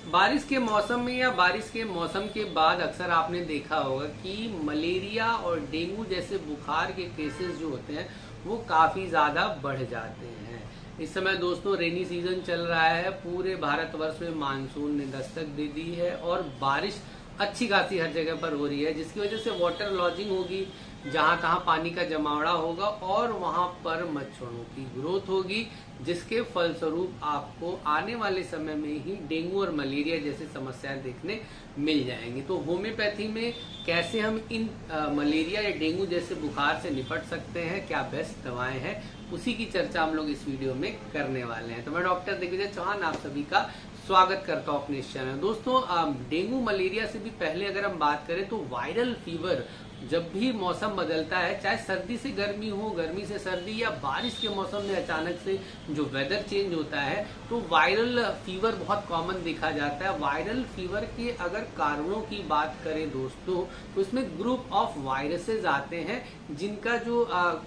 बारिश के मौसम में या बारिश के मौसम के बाद अक्सर आपने देखा होगा कि मलेरिया और डेंगू जैसे बुखार के केसेस जो होते हैं वो काफी ज्यादा बढ़ जाते हैं। इस समय दोस्तों रेनी सीजन चल रहा है, पूरे भारतवर्ष में मानसून ने दस्तक दे दी है और बारिश अच्छी खासी हर जगह पर हो रही है, जिसकी वजह से वाटर लॉजिंग होगी, जहां तहां पानी का जमावड़ा होगा और वहां पर मच्छरों की ग्रोथ होगी, जिसके फलस्वरूप आपको आने वाले समय में ही डेंगू और मलेरिया जैसी समस्याएं देखने मिल जाएंगी। तो होम्योपैथी में कैसे हम इन मलेरिया या डेंगू जैसे बुखार से निपट सकते हैं, क्या बेस्ट दवाएं हैं, उसी की चर्चा हम लोग इस वीडियो में करने वाले हैं। तो मैं डॉक्टर दिग्विजय चौहान आप सभी का स्वागत करता हूं अपने इस चैनल। दोस्तों डेंगू मलेरिया से भी पहले अगर हम बात करें तो वायरल फीवर जब भी मौसम बदलता है, चाहे सर्दी से गर्मी हो, गर्मी से सर्दी या बारिश के मौसम में अचानक से जो वेदर चेंज होता है तो वायरल फीवर बहुत कॉमन देखा जाता है। वायरल फीवर के अगर कारणों की बात करें दोस्तों तो इसमें ग्रुप ऑफ वायरसेस आते हैं, जिनका जो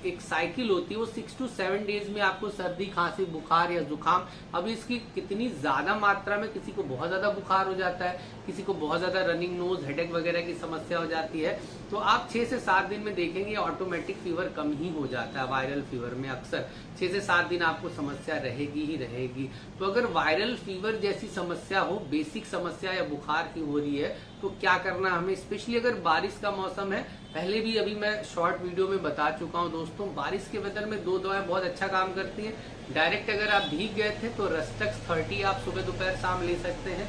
एक साइकिल होती है वो 6 to 7 डेज में आपको सर्दी, खांसी, बुखार या जुकाम, अब इसकी कितनी ज्यादा मात्रा में, किसी को बहुत ज्यादा बुखार हो जाता है, किसी को बहुत ज्यादा रनिंग नोज, हेडेक वगैरह की समस्या हो जाती है, तो आप 6 से 7 दिन में देखेंगे ऑटोमेटिक फीवर कम ही हो जाता है। वायरल फीवर में अक्सर 6 से 7 दिन आपको समस्या रहेगी ही रहेगी। तो अगर वायरल फीवर जैसी समस्या हो, बेसिक समस्या या बुखार की हो रही है, तो क्या करना हमें, स्पेशली अगर बारिश का मौसम है। पहले भी अभी मैं शॉर्ट वीडियो में बता चुका हूं दोस्तों, बारिश के वेदर में 2 दवाएं बहुत अच्छा काम करती हैं। डायरेक्ट अगर आप भीग गए थे तो रस्टक्स 30 आप सुबह दोपहर शाम ले सकते हैं,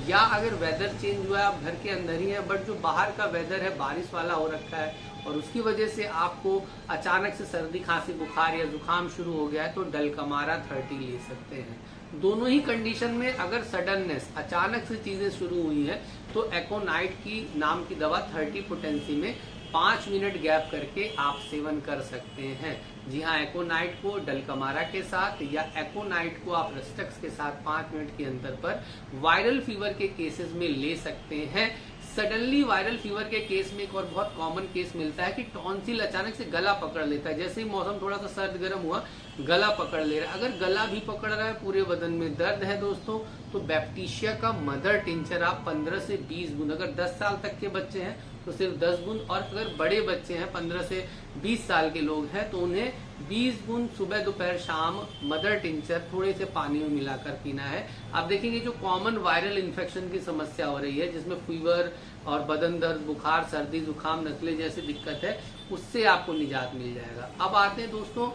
या अगर वेदर चेंज हुआ है, आप घर के अंदर ही हैं बट जो बाहर का वेदर है बारिश वाला हो रखा है और उसकी वजह से आपको अचानक से सर्दी, खांसी, बुखार या जुकाम शुरू हो गया है, तो डलकमारा 30 ले सकते हैं। दोनों ही कंडीशन में अगर सडननेस, अचानक से चीजें शुरू हुई हैं, तो एकोनाइट की नाम की दवा 30 पोटेंसी में 5 मिनट गैप करके आप सेवन कर सकते हैं। जी हाँ, एकोनाइट को डलकमारा के साथ या एकोनाइट को आप रस्टक्स के साथ 5 मिनट के अंतर पर वायरल फीवर के केसेस में ले सकते हैं। सडनली वायरल फीवर के केस में एक और बहुत कॉमन केस मिलता है कि टॉन्सिल अचानक से गला पकड़ लेता है, जैसे ही मौसम थोड़ा सा सर्द गर्म हुआ गला पकड़ ले रहा है। अगर गला भी पकड़ रहा है, पूरे बदन में दर्द है दोस्तों, तो बैप्टीशिया का मदर टिंचर आप 15 से 20 बूंद, अगर 10 साल तक के बच्चे हैं तो सिर्फ 10 बूंद, और अगर बड़े बच्चे हैं 15 से 20 साल के लोग हैं तो उन्हें 20 बूंद सुबह दोपहर शाम मदर टिंचर थोड़े से पानी में मिलाकर पीना है। आप देखेंगे जो कॉमन वायरल इन्फेक्शन की समस्या हो रही है, जिसमें फीवर और बदन दर्द, बुखार, सर्दी, जुकाम, नजले जैसी दिक्कत है, उससे आपको निजात मिल जाएगा। अब आते हैं दोस्तों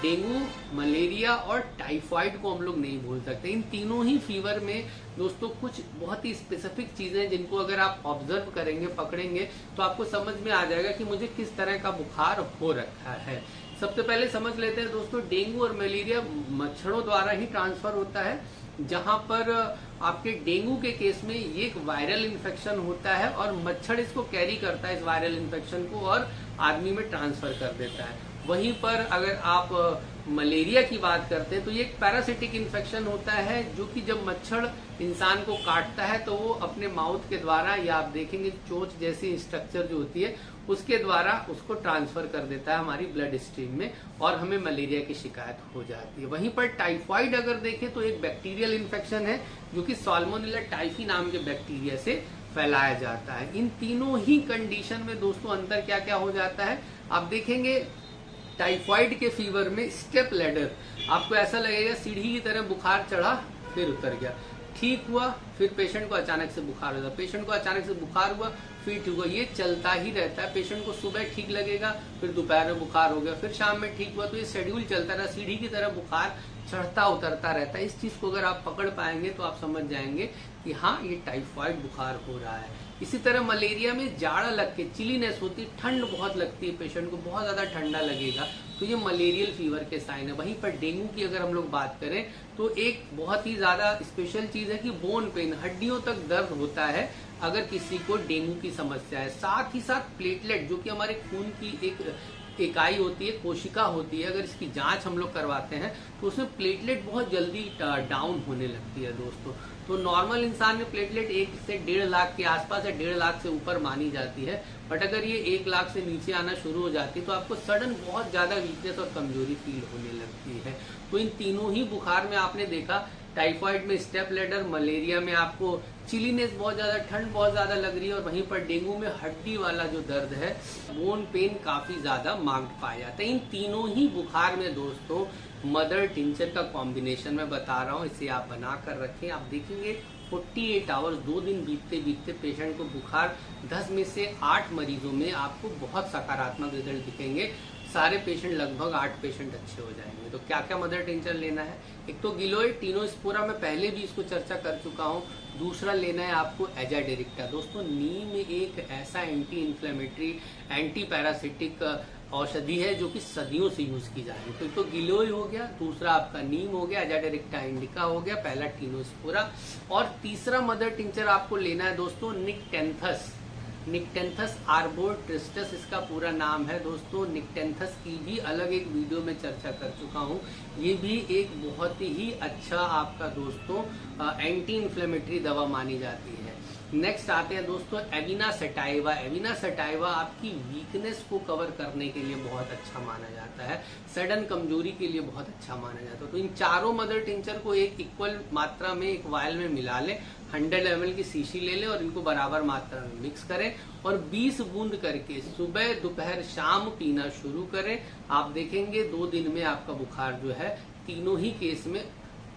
डेंगू, मलेरिया और टाइफाइड को हम लोग नहीं भूल सकते। इन तीनों ही फीवर में दोस्तों कुछ बहुत ही स्पेसिफिक चीजें जिनको अगर आप ऑब्जर्व करेंगे, पकड़ेंगे, तो आपको समझ में आ जाएगा कि मुझे किस तरह का बुखार हो रखा है। सबसे पहले समझ लेते हैं दोस्तों, डेंगू और मलेरिया मच्छरों द्वारा ही ट्रांसफर होता है, जहां पर आपके डेंगू के केस में ये एक वायरल इन्फेक्शन होता है और मच्छर इसको कैरी करता है, इस वायरल इन्फेक्शन को, और आदमी में ट्रांसफर कर देता है। वहीं पर अगर आप मलेरिया की बात करते हैं तो ये एक पैरासिटिक इन्फेक्शन होता है, जो कि जब मच्छर इंसान को काटता है तो वो अपने माउथ के द्वारा, या आप देखेंगे चोंच जैसी स्ट्रक्चर जो होती है उसके द्वारा उसको ट्रांसफर कर देता है हमारी ब्लड स्ट्रीम में, और हमें मलेरिया की शिकायत हो जाती है। वहीं पर टाइफाइड अगर देखें तो एक बैक्टीरियल इन्फेक्शन है, जो कि साल्मोनेला टाइफी नाम के बैक्टीरिया से फैलाया जाता है। इन तीनों ही कंडीशन में दोस्तों अंतर क्या क्या हो जाता है, आप देखेंगे टाइफाइड के फीवर में स्टेप लैडर, आपको ऐसा लगेगा सीढ़ी की तरह बुखार चढ़ा फिर उतर गया, ठीक हुआ, फिर पेशेंट को अचानक से बुखार हो जाता, पेशेंट को अचानक से बुखार हुआ, फिर ठीक हुआ, ये चलता ही रहता है। पेशेंट को सुबह ठीक लगेगा, फिर दोपहर में बुखार हो गया, फिर शाम में ठीक हुआ, तो ये शेड्यूल चलता रहा, सीढ़ी की तरह बुखार चढ़ता उतरता रहता है। इस चीज को अगर आप पकड़ पाएंगे तो आप समझ जाएंगे कि हाँ, ये टाइफाइड बुखार हो रहा है। इसी तरह मलेरिया में जाड़ा लग के चिलीनेस होती है, ठंड बहुत लगती है, पेशेंट को बहुत ज्यादा ठंडा लगेगा, तो ये मलेरियल फीवर के साइन है। वहीं पर डेंगू की अगर हम लोग बात करें तो एक बहुत ही ज्यादा स्पेशल चीज है कि बोन पेन, हड्डियों तक दर्द होता है अगर किसी को डेंगू की समस्या है। साथ ही साथ प्लेटलेट, जो कि हमारे खून की एक इकाई होती है, कोशिका होती है, अगर इसकी जांच हम लोग करवाते हैं तो उसमें प्लेटलेट बहुत जल्दी डाउन होने लगती है दोस्तों। तो नॉर्मल इंसान में प्लेटलेट 1 से 1.5 लाख के आसपास या 1.5 लाख से ऊपर मानी जाती है, बट अगर ये 1 लाख से नीचे आना शुरू हो जाती है तो आपको सडन बहुत ज्यादा वीकनेस और कमजोरी फील होने लगती है। तो इन तीनों ही बुखार में आपने देखा टाइफाइड में स्टेप लेडर, मलेरिया में आपको चिलीनेस बहुत ज्यादा, ठंड बहुत ज्यादा लग रही है, और वहीं पर डेंगू में हड्डी वाला जो दर्द है, बोन पेन काफी ज्यादा मार्क्ड पाया जाता है। इन तीनों ही बुखार में दोस्तों मदर टिंचर का कॉम्बिनेशन मैं बता रहा हूँ, इसे आप बना कर रखें। आप देखेंगे 48 आवर्स, 2 दिन बीतते बीतते पेशेंट को बुखार 10 में से 8 मरीजों में आपको बहुत सकारात्मक रिजल्ट दिखेंगे। सारे पेशेंट, लगभग 8 पेशेंट अच्छे हो जाएंगे। तो क्या क्या मदर टिंचर लेना है? एक तो गिलोइड टिनोस्पोरा, मैं पहले भी इसको चर्चा कर चुका हूँ। दूसरा लेना है आपको एजाडिरेक्टा। दोस्तों नीम एक ऐसा एंटी इन्फ्लेमेटरी, एंटी पैरासिटिक औषधि है जो कि सदियों से यूज की जा रही है। तो गिलोय हो गया, दूसरा आपका नीम हो गया, एजाडिरेक्टा इंडिका हो गया, पहला टिनोस्पोरा, और तीसरा मदर टिंचर आपको लेना है दोस्तों निक्टेंथस। निक्टेंथस आर्बोट्रिस्टस इसका पूरा नाम है दोस्तों। निक्टेंथस की भी अलग एक वीडियो में चर्चा कर चुका हूँ। ये भी एक बहुत ही अच्छा आपका दोस्तों एंटी इन्फ्लेमेटरी दवा मानी जाती है। नेक्स्ट आते हैं दोस्तों एविना सटाइवा। एविना सटाइवा आपकी वीकनेस को कवर करने के लिए बहुत अच्छा माना जाता है, सडन कमजोरी के लिए बहुत अच्छा माना जाता है। तो इन चारों मदर टिंचर को एक इक्वल मात्रा में एक वायल में मिला लें, 100 ml की शीशी ले लें और इनको बराबर मात्रा में मिक्स करें और 20 बूंद करके सुबह दोपहर शाम पीना शुरू करें। आप देखेंगे 2 दिन में आपका बुखार जो है तीनों ही केस में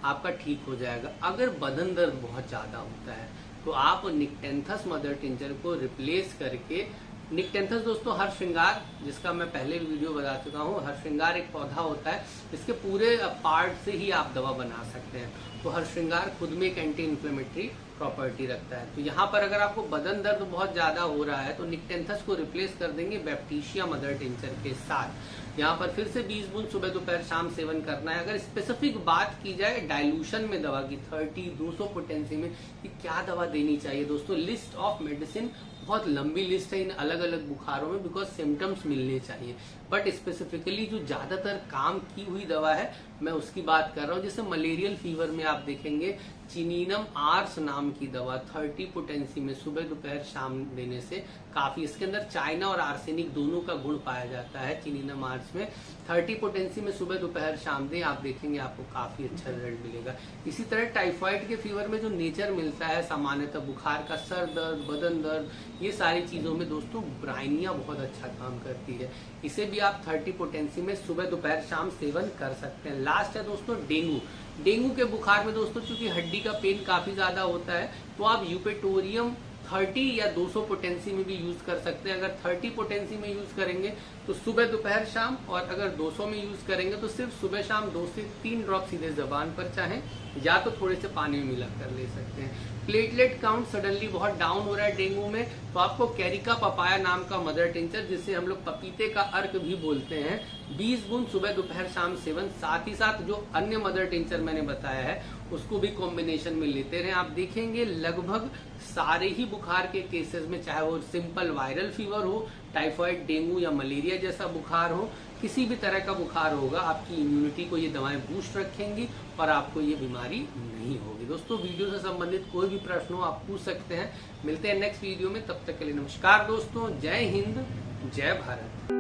आपका ठीक हो जाएगा। अगर बदन दर्द बहुत ज्यादा होता है तो आप निक्टेंथस मदर टिंचर को रिप्लेस करके, निक्टेंथस दोस्तों हर श्रृंगार, जिसका मैं पहले वीडियो बता चुका हूँ, हर श्रृंगार एक पौधा होता है, इसके पूरे पार्ट से ही आप दवा बना सकते हैं। तो हर श्रृंगार खुद में एक एंटी इन्फ्लेमेटरी प्रॉपर्टी रखता है। तो यहाँ पर अगर आपको बदन दर्द बहुत ज्यादा हो रहा है तो निक्टेंथस को रिप्लेस कर देंगे बैप्टीशिया मदर टिंचर के साथ। यहाँ पर फिर से 20 बूंद सुबह दोपहर शाम सेवन करना है। अगर स्पेसिफिक बात की जाए डाइल्यूशन में दवा की 30-200 पोटेंसी में कि क्या दवा देनी चाहिए दोस्तों, लिस्ट ऑफ मेडिसिन बहुत लंबी लिस्ट है इन अलग अलग बुखारों में, बिकॉज सिम्टम्स मिलने चाहिए। बट स्पेसिफिकली जो ज्यादातर काम की हुई दवा है मैं उसकी बात कर रहा हूँ। जैसे मलेरियल फीवर में आप देखेंगे चिनीनम आर्स नाम की दवा 30 पोटेंसी में सुबह दोपहर शाम देने से काफी, इसके अंदर चाइना और आर्सेनिक दोनों का गुण पाया जाता है। चिनीनम आर्स में 30 पोटेंसी में सुबह दोपहर शाम दें, आप देखेंगे आपको काफी अच्छा रिजल्ट मिलेगा। इसी तरह टाइफाइड के फीवर में जो नेचर मिलता है सामान्यतः बुखार का, सर दर्द, बदन दर्द, ये सारी चीजों में दोस्तों ब्राइनिया बहुत अच्छा काम करती है। इसे भी आप 30 पोटेंसी में सुबह दोपहर शाम सेवन कर सकते हैं। लास्ट है दोस्तों डेंगू। डेंगू के बुखार में दोस्तों चूंकि हड्डी का पेन काफी ज्यादा होता है तो आप यूपेटोरियम 30 या 200 पोटेंसी में भी यूज कर सकते हैं। अगर 30 पोटेंसी में यूज करेंगे तो सुबह दोपहर शाम, और अगर 200 में यूज करेंगे तो सिर्फ सुबह शाम 2 से 3 ड्रॉप सीधे जबान पर चाहें या तो थोड़े से पानी में मिला कर ले सकते हैं। प्लेटलेट काउंट सडनली बहुत डाउन हो रहा है डेंगू में तो आपको कैरिका पपाया नाम का मदर टिंचर, जिसे हम लोग पपीते का अर्क भी बोलते हैं, 20 बूंद सुबह दोपहर शाम सेवन। साथ ही साथ जो अन्य मदर टिंचर मैंने बताया है उसको भी कॉम्बिनेशन में लेते रहे। आप देखेंगे लगभग सारे ही बुखार के केसेस में, चाहे वो सिंपल वायरल फीवर हो, टाइफाइड, डेंगू या मलेरिया जैसा बुखार हो, किसी भी तरह का बुखार होगा, आपकी इम्यूनिटी को ये दवाएं बूस्ट रखेंगी और आपको ये बीमारी नहीं होगी। दोस्तों वीडियो से संबंधित कोई भी प्रश्न हो आप पूछ सकते हैं। मिलते हैं नेक्स्ट वीडियो में, तब तक के लिए नमस्कार दोस्तों, जय हिंद, जय भारत।